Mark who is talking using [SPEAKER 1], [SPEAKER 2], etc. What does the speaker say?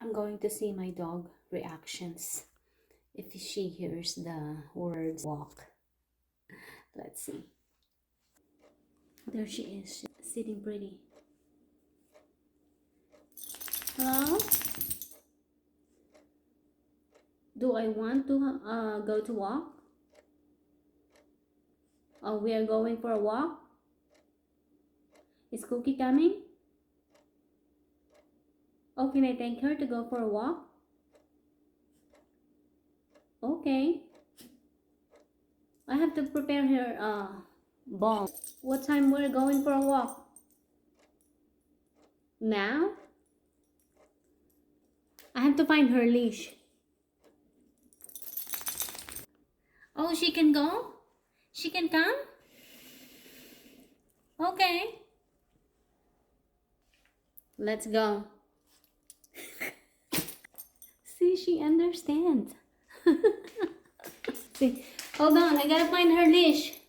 [SPEAKER 1] I'm going to see my dog reactions if she hears the words walk. Let's see. There she is, sitting pretty. Hello? Do I want to go to walk? Oh, we are going for a walk? Is Cookie coming? Oh, can I take her to go for a walk? Okay. I have to prepare her ball. What time we're going for a walk? Now? I have to find her leash. Oh, she can go? She can come? Okay. Let's go. See, she understands. See, hold on, I gotta find her leash.